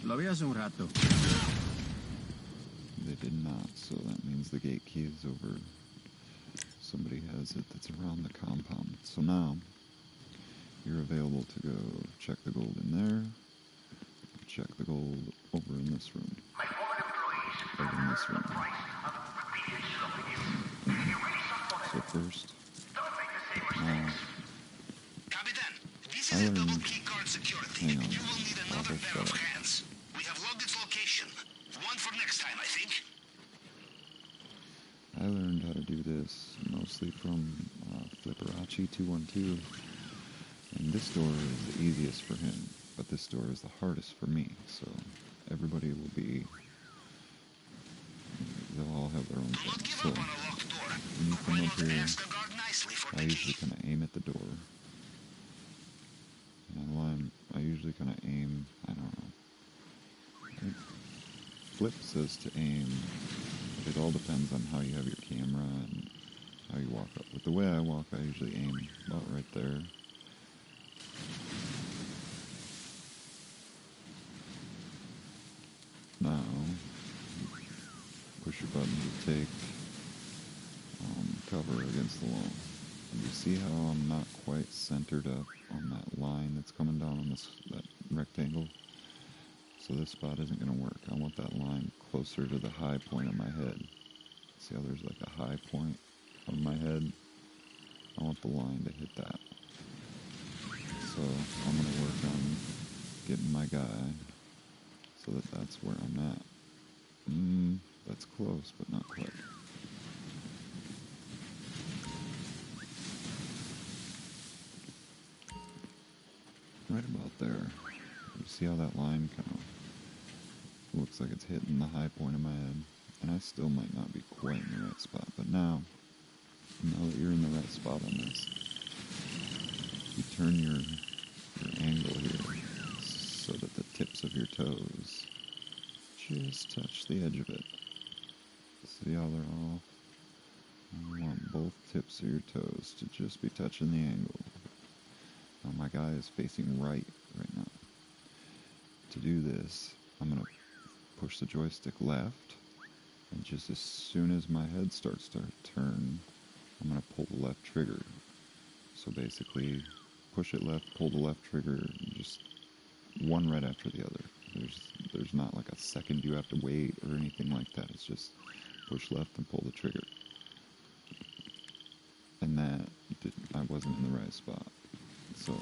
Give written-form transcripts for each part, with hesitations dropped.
Lo vi hace un rato. They did not, so that means the gate key is over. Somebody has it that's around the compound. So now, you're available to go check the gold in there, check the gold over in this room. Over in this room. So first, now, This is a double key card security. hang on. You will need another pair of Shut up. hands. We have logged its location. One for next time, I think. I learned how to do this mostly from Flipperachi 212, and this door is the easiest for him, but this door is the hardest for me, so everybody will be, they'll all have their own Do not thing. give So up on a locked door. when you come Why up not here, ask the guard nicely for I the usually key? kind of aim at the door, and I usually kind of aim, I don't know. Flip says to aim, but it all depends on how you have your camera and how you walk up. With the way I walk, I usually aim about right there. Now, push your button to take cover against the wall. And you see how I'm not quite centered up on that line that's coming down on that rectangle? So this spot isn't going to work. I want that line closer to the high point of my head. See how there's like a high point on my head? I want the line to hit that. So I'm going to work on getting my guy so that that's where I'm at. That's close, but not quite. Right about there. You see how that line kind of looks like it's hitting the high point of my head? And I still might not be quite in the right spot, but now that you're in the right spot on this, you turn your angle here so that the tips of your toes just touch the edge of it. See how they're off? I want both tips of your toes to just be touching the angle. Now my guy is facing right now. To do this, I'm going to push the joystick left, and just as soon as my head starts to turn, I'm going to pull the left trigger. So basically, push it left, pull the left trigger, just one right after the other. There's not like a second you have to wait or anything like that. It's just push left and pull the trigger. And I wasn't in the right spot. So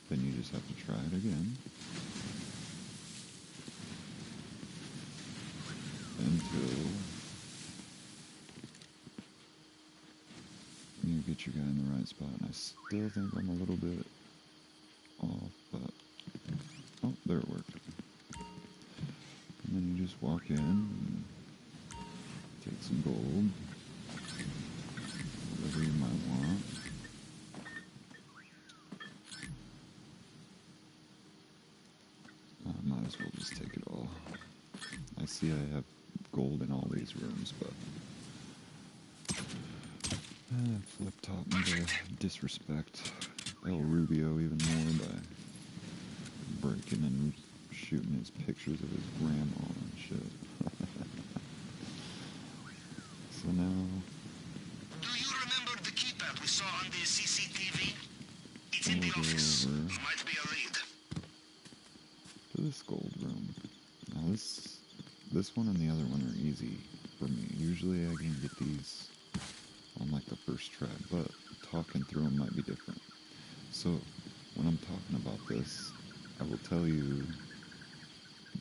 then you just have to try it again until you get your guy in the right spot. And I still think I'm a little bit off, but oh, there it worked. And then you just walk in and take some gold, whatever you might want. I might as well just take it all. I see I have gold in all these rooms, but Flip taught me to disrespect El Rubio even more by breaking and shooting his pictures of his grandma and shit. So now... Do you remember the keypad we saw on the CCTV? It's in the office. It might be a lead. To this gold room. Now this one and the other one are easy for me. Usually I can get these on like the first try, but talking through them might be different. So when I'm talking about this, I will tell you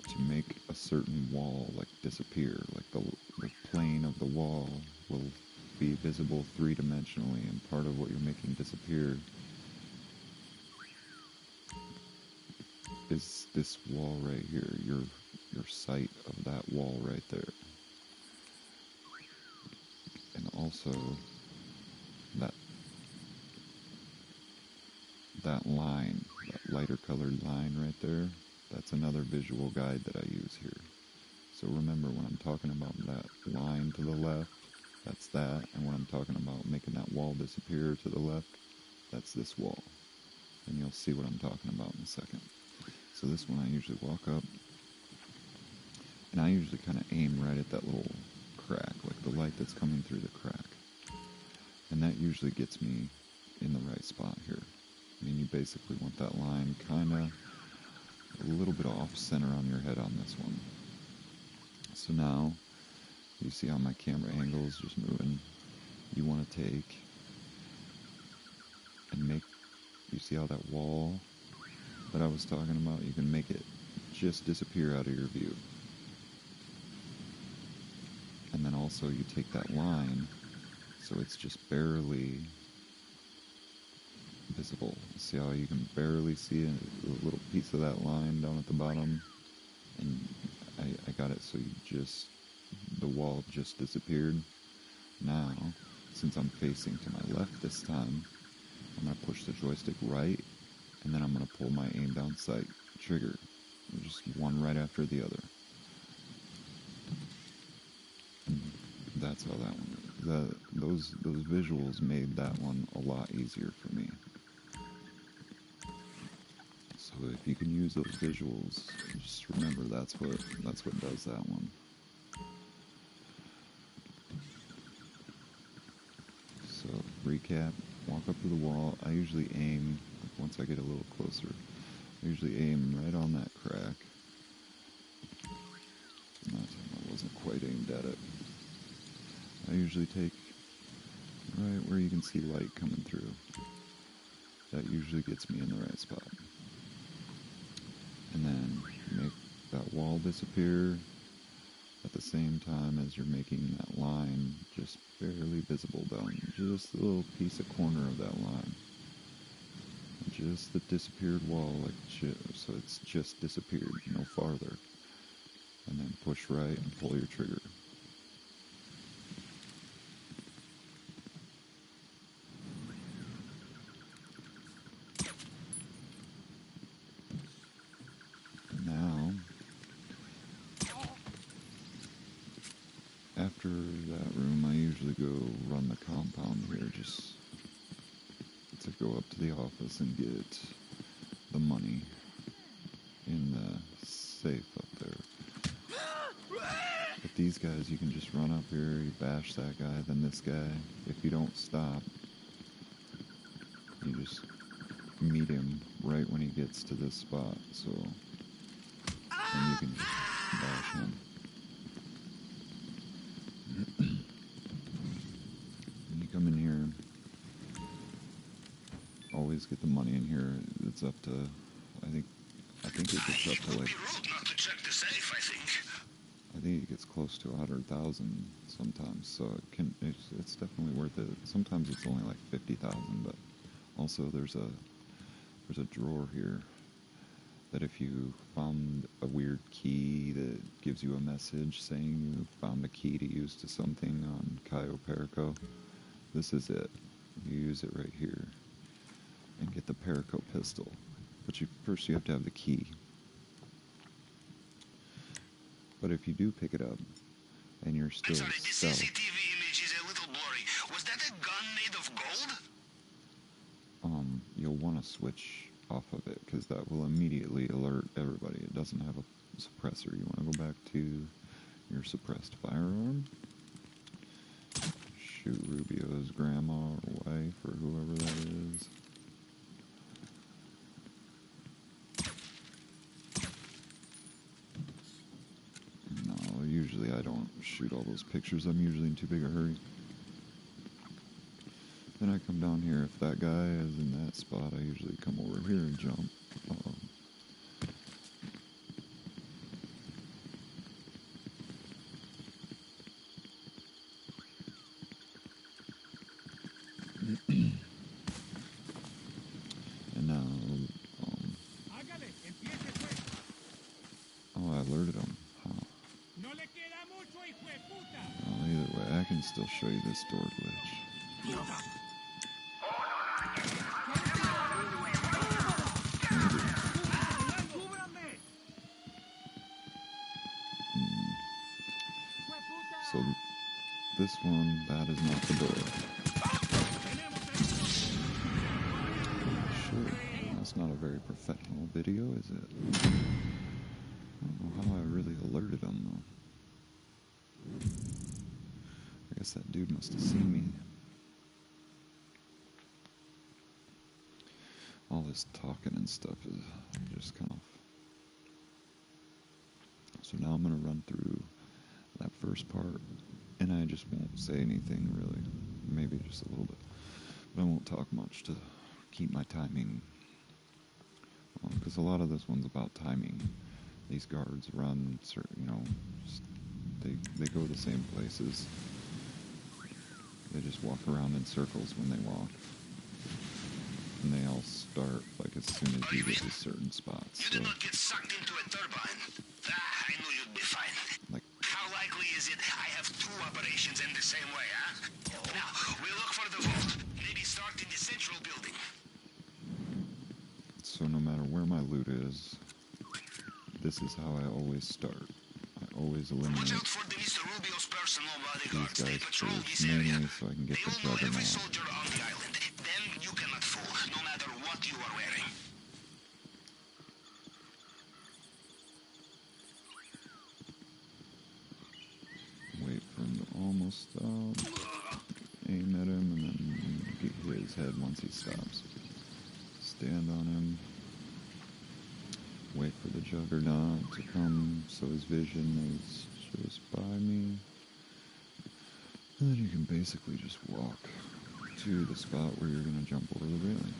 to make a certain wall like disappear, like the plane of the wall will be visible three-dimensionally, and part of what you're making disappear is this wall right here, your sight of that wall right there. And also that line, that lighter colored line right there, that's another visual guide that I use here. So remember, when I'm talking about that line to the left, that's that, and when I'm talking about making that wall disappear to the left, that's this wall. And you'll see what I'm talking about in a second. So this one I usually walk up, and I usually kind of aim right at that little crack, like the light that's coming through the crack. And that usually gets me in the right spot here. I mean, you basically want that line kind of a little bit off center on your head on this one. So now, you see how my camera angle is just moving. You want to take and make, you see how that wall that I was talking about, you can make it just disappear out of your view. And then also you take that line, so it's just barely visible. See how you can barely see a little piece of that line down at the bottom? And I got it so the wall just disappeared. Now, since I'm facing to my left this time, I'm going to push the joystick right, and then I'm going to pull my aim down sight trigger. Just one right after the other. And that's how that one, those visuals made that one a lot easier for me. So if you can use those visuals, just remember that's what does that one. So recap, walk up to the wall. I usually aim, once I get a little closer, I usually aim right on that crack. I wasn't quite aimed at it. I usually take right where you can see light coming through. That usually gets me in the right spot. And then make that wall disappear at the same time as you're making that line just barely visible down, just a little piece of corner of that line. Just the disappeared wall, so it's just disappeared, no farther. And then push right and pull your trigger. Now, after that room, I usually go run the compound here, just to go up to the office and get the money in the safe up there. But these guys, you can just run up here, you bash that guy, then this guy. If you don't stop, you just meet him right when he gets to this spot, so then you can just bash him. And you come in here, always get the money in here. It's up to, I think it gets up to like, not to check the safe, I think. I think it gets close to 100,000 sometimes, so it's definitely worth it. Sometimes it's only like 50,000, but also there's a drawer here that if you found a weird key that gives you a message saying you found a key to use to something on Cayo Perico, this is it. You use it right here and get the Perico pistol. But first you have to have the key. But if you do pick it up and you're still I'm sorry, the stealth, CCTV image is a little blurry. Was that a gun made of gold? you'll want to switch off of it because that will immediately alert everybody. It doesn't have a suppressor. You want to go back to your suppressed firearm. Shoot Rubio's grandma or wife or whoever that is. No, usually I don't shoot all those pictures. I'm usually in too big a hurry. Then I come down here. If that guy is in that spot, I usually come over here and jump. And now, oh, I alerted him. Huh. Well, either way, I can still show you this door glitch. So this one, that is not the door. Shit, that's It's not a very professional video, is it? I don't know how I really alerted him, though. I guess that dude must have seen me. All this talking and stuff is just kind of... So now I'm going to run through that first part, and I just won't say anything, really. Maybe just a little bit. But I won't talk much to keep my timing. Because a lot of this one's about timing. These guards run, you know, they go the same places. They just walk around in circles when they walk. And they all start, like, as soon as you get to certain spots. You did not get sucked into a turbine. I knew you'd be fine. Like, how likely is it I have two operations in the same way, huh? Now, we'll look for the vault. Maybe start in the central building. So no matter where my loot is, this is how I always start. I always eliminate Watch out for the Mr. Rubio's personal bodyguards. these They guys patrol first, this area. mainly so I can get They the will know every juggernaut. soldier on the island. Them you cannot fool, no matter what you are wearing. Wait for him to almost stop. Aim at him and then get his head once he stops. Stand on him. Wait for the juggernaut to come so his vision is just by me. And then you can basically just walk to the spot where you're going to jump over the railing,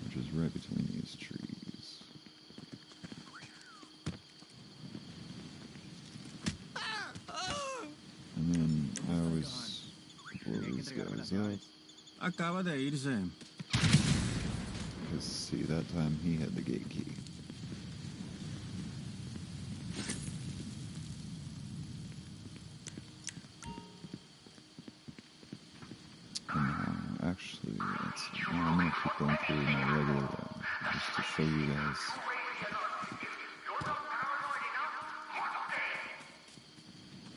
which is right between these trees. And then I always blow these guys up. Acaba de irse. Because, see, that time he had the gate key. And actually, I'm going to keep going through my regular route, just to show you guys.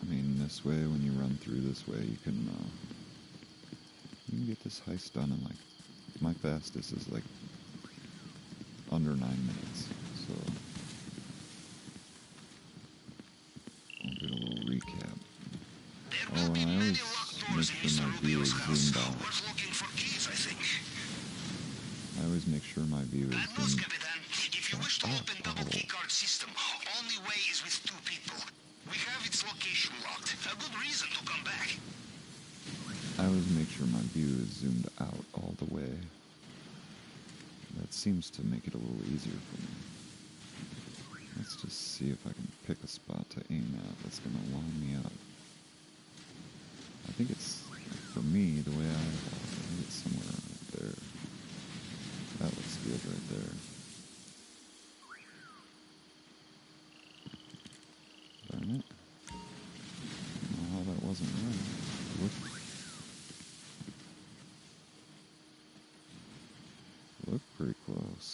I mean, this way, when you run through this way, you can get this heist done in, like, my fastest is, like, under 9 minutes, so I'll get a little recap. Oh, and I always make sure my view is zoomed out. I always make sure my view is Bad news, zoomed Capitan. If you wish to open double keycard system, only way is with two people. We have its location locked. A good reason to come back. I always make sure my view is zoomed out all the way. That seems to make it a little easier for me. Let's just see if I can pick a spot to aim at that's going to line me up. I think it's, for me, the way I think it's somewhere right there. That looks good right there. Darn it. I don't know how that wasn't right. Look pretty close.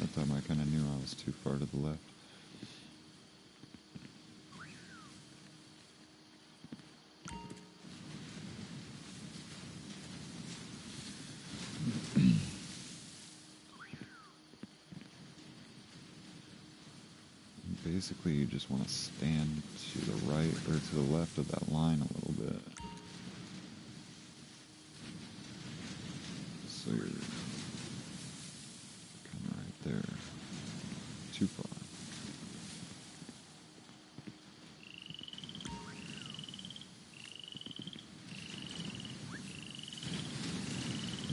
That time I kind of knew I was too far to the left. Basically, you just want to stand to the right or to the left of that line a little bit. So you're kind of right there. Too far.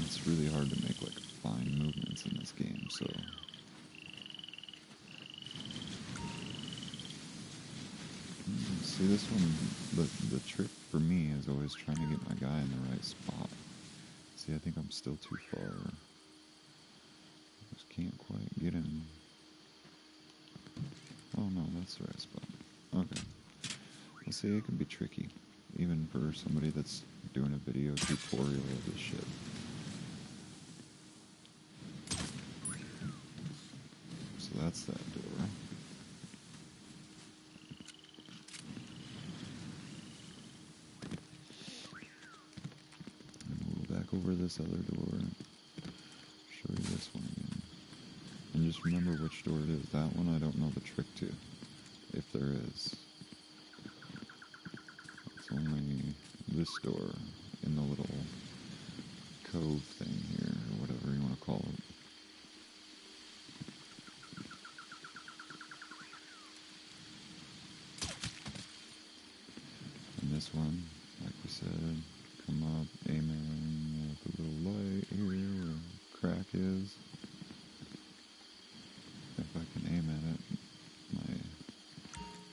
It's really hard to make like fine movements in this game, so see this one, the trick for me is always trying to get my guy in the right spot. See, I think I'm still too far. Just can't quite get him. Oh no, that's the right spot. Okay. Well, see, it can be tricky, even for somebody that's doing a video tutorial of this shit. So that's that door. And we'll go back over this other door. Show you this one again. And just remember which door it is. That one I don't know the trick to, if there is. It's only this door in the little cove thing here, or whatever you want to call it. And this one, like we said, come up, aiming at the little light here where the crack is. If I can aim at it,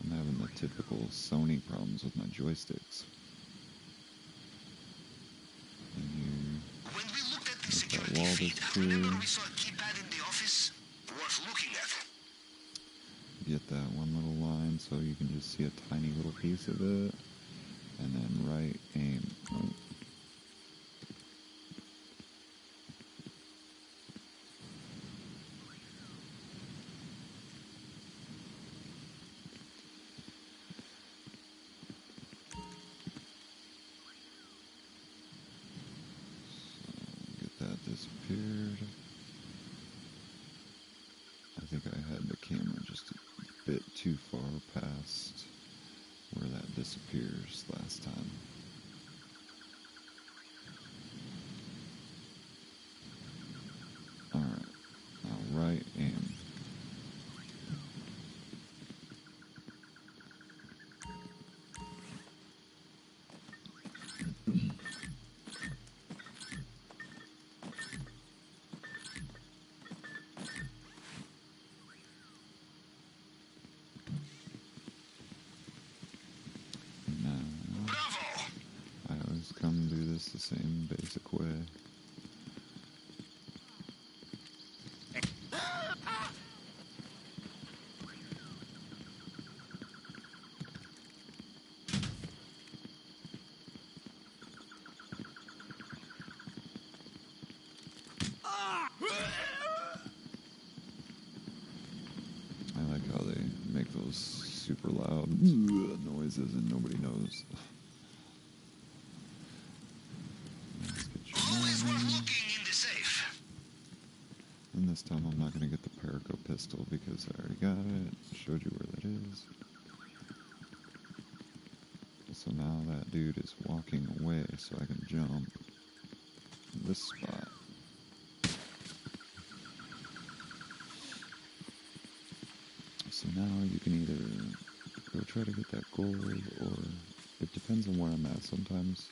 I'm having the typical Sony problems with my joysticks. And here, When we looked at the with that security wall feed, disappeared. remember we saw a keypad in the office? Worth looking at. Get that one little line so you can just see a tiny little piece of it. And then right aim. Oh. So get that disappeared. I think I had the camera just a bit too far past where that disappears last time. Alright, now right aim. Bravo! I always come do this the same basic way. I like how they make those super loud noises and nobody knows. Let's get you Always worth running. looking in the safe. And this time I'm not going to get the Perico pistol because I already got it. Showed you where that is. So now that dude is walking away so I can jump this spot. So now you can either go try to get that gold, or it depends on where I'm at. Sometimes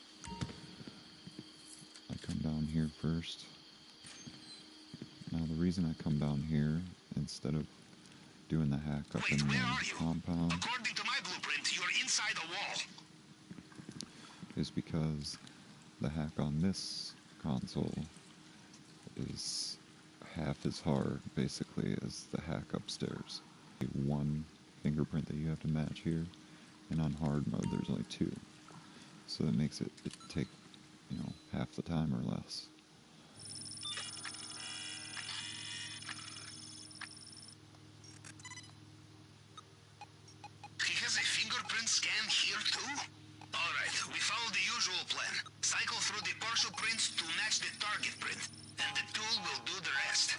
I come down here first. Now the reason I come down here instead of doing the hack up in Wait, where the are you? compound According to my blueprint, you're inside a wall. is because the hack on this console is half as hard, basically, as the hack upstairs. One fingerprint that you have to match here, and on hard mode there's only two. So that makes it take, half the time or less. He has a fingerprint scan here too? Alright, we follow the usual plan. Cycle through the partial prints to match the target print, and the tool will do the rest.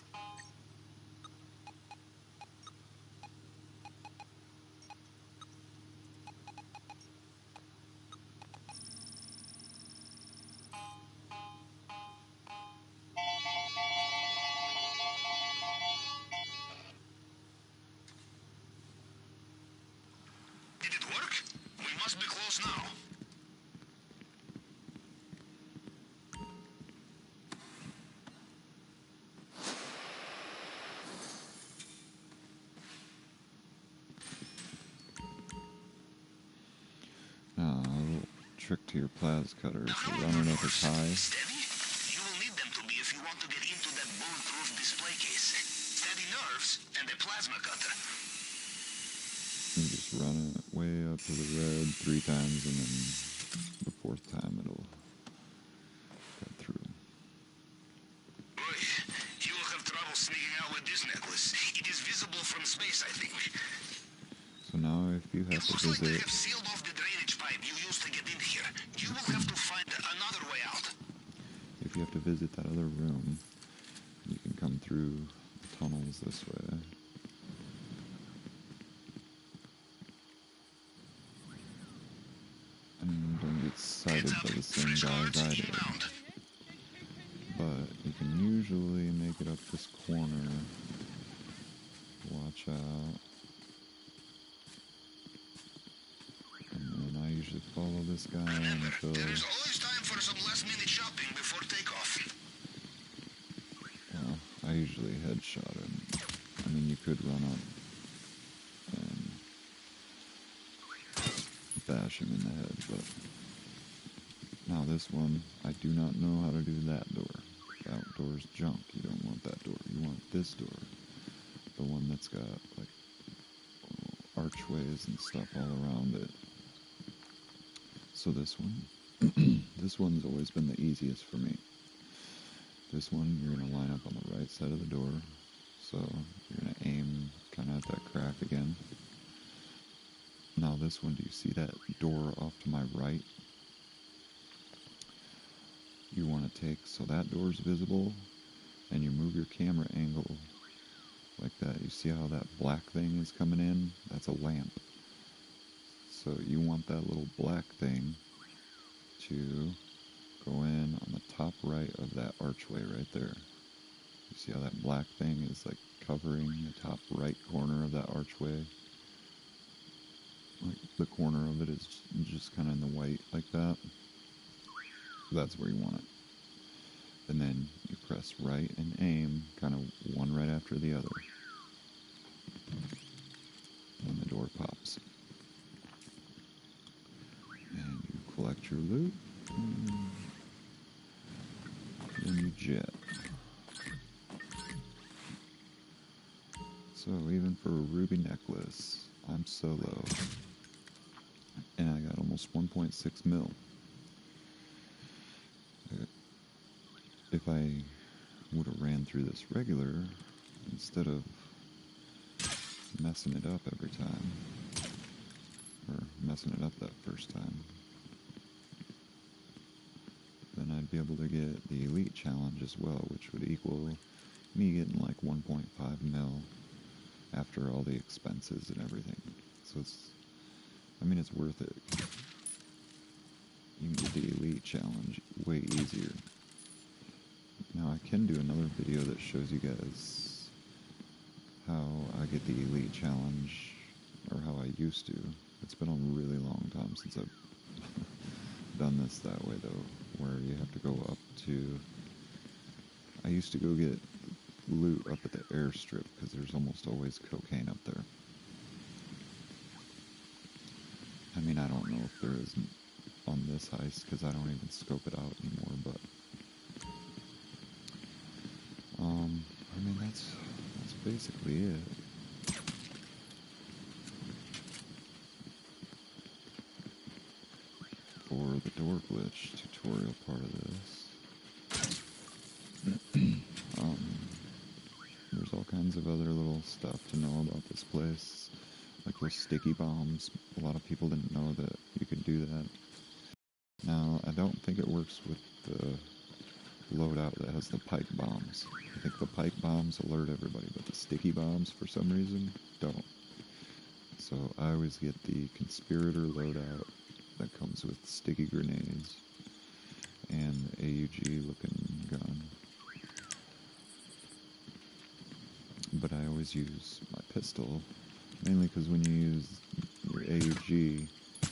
Did it work? We must be close now. Now, a little trick to your plas cutter is to Now, run it up as high. Steady? You will need them to be if you want to get into that bulletproof display case. Steady nerves and a plasma cutter. You just run it way up to the red 3 times, and then the 4th time it'll cut through. Boy, you will have trouble sneaking out with this necklace. It is visible from space, I think. So now if you have It to looks like they visit, have sealed off the drainage pipe you used to get in here. You will have to find another way out. if you have to to visit that other room, you can come through the tunnels this way. And don't get sighted by the same guys I did. But you can usually make it up this corner. Watch out. And then I usually follow this guy until... There is always time for some last-minute shopping before takeoff. Well, I usually headshot him. I mean, you could run up and bash him in the head, but... Now this one, I do not know how to do that door. That door's junk. You don't want that door. You want this door. The one that's got, like, archways and stuff all around it. So this one, this one's always been the easiest for me. This one, you're going to line up on the right side of the door. So you're going to aim kind of at that crack again. Now this one, do you see that door off to my right? You want to take, so that door's visible, and you move your camera angle like that. You see how that black thing is coming in? That's a lamp. So you want that little black thing to go in on the top right of that archway right there. You see how that black thing is like covering the top right corner of that archway? Like the corner of it is just kind of in the white like that. That's where you want it. And then you press right and aim, kind of one right after the other. And the door pops. And you collect your loot. And then you jet. So even for a ruby necklace, I'm solo. And I got almost 1.6 mil. If I would have ran through this regular, instead of messing it up every time, or messing it up that first time, then I'd be able to get the Elite Challenge as well, which would equal me getting like 1.5 mil after all the expenses and everything. So it's worth it. You can get the Elite Challenge way easier. Now I can do another video that shows you guys how I get the Elite Challenge, or how I used to. It's been a really long time since I've done this that way though, where you have to go up to... I used to go get loot up at the airstrip, because there's almost always cocaine up there. I mean, I don't know if there is on this heist, because I don't even scope it out anymore, but... I mean, that's basically it. For the door glitch tutorial part of this. There's all kinds of other little stuff to know about this place. Like those sticky bombs. A lot of people didn't know that you could do that. Now, I don't think it works with the loadout that has the pipe bombs. I think the pipe bombs alert everybody, but the sticky bombs, for some reason, don't. So I always get the conspirator loadout that comes with sticky grenades and the AUG looking gun. But I always use my pistol, mainly because when you use your AUG,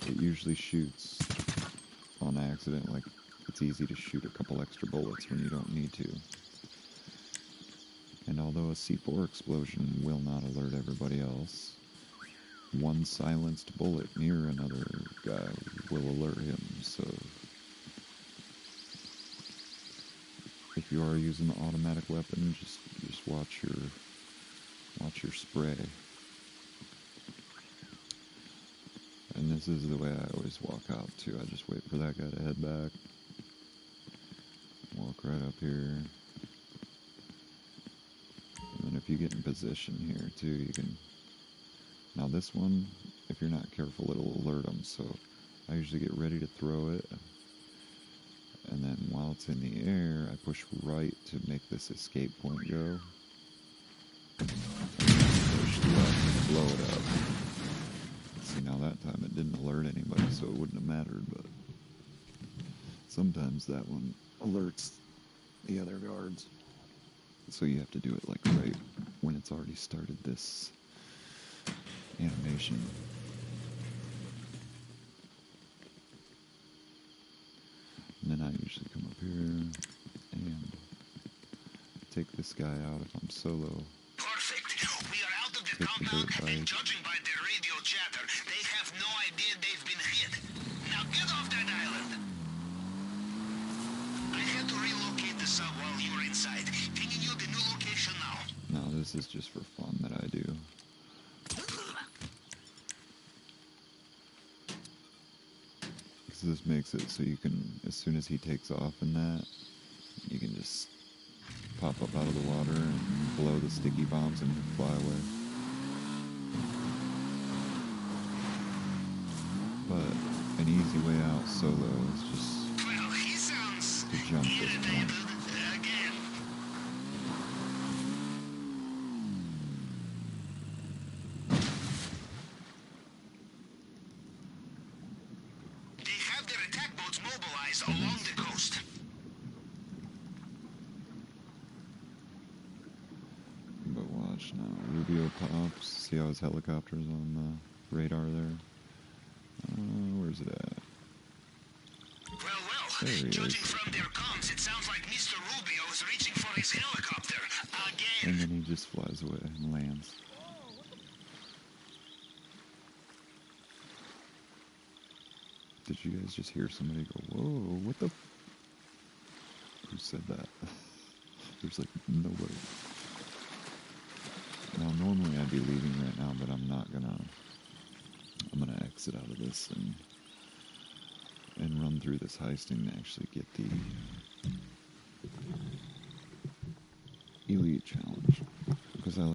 it usually shoots on accident. Like, it's easy to shoot a couple extra bullets when you don't need to. And although a C4 explosion will not alert everybody else, one silenced bullet near another guy will alert him. So if you are using the automatic weapon, just watch your spray. And this is the way I always walk out too. I just wait for that guy to head back. Walk right up here. And then if you get in position here too, you can... Now this one, if you're not careful, it'll alert them. So I usually get ready to throw it. And then while it's in the air, I push right to make this escape point go. And push left to blow it up. See, now that time it didn't alert anybody, so it wouldn't have mattered, but sometimes that one alerts the other guards. So you have to do it like right when it's already started this animation. And then I usually come up here and take this guy out if I'm solo. Perfect. We are out of the Take the compound, dirt and bike. judging by their radio chatter, they have no idea they've been hit. Now get off that island. I had to relocate the sub while you were inside. Pinging you the new location now. No, this is just for fun that I do. Because this makes it so you can, as soon as he takes off in that, you can just pop up out of the water and blow the sticky bombs and fly away. But an easy way out solo is just Well, he sounds to jump this irritated point. again. They have their attack boats mobilized along the coast. But watch now, Rubio pops. See how his helicopter's on the radar there? Where's it at? Well, There he judging is. from their comms, it sounds like Mr. Rubio is reaching for his helicopter again. And then he just flies away and lands. Did you guys just hear somebody go, whoa, what the? Who said that? There's like nobody. Now, normally I'd be leaving right now, but I'm not gonna. I'm gonna exit out of this and run through this heist and actually get the Elite Challenge. Because I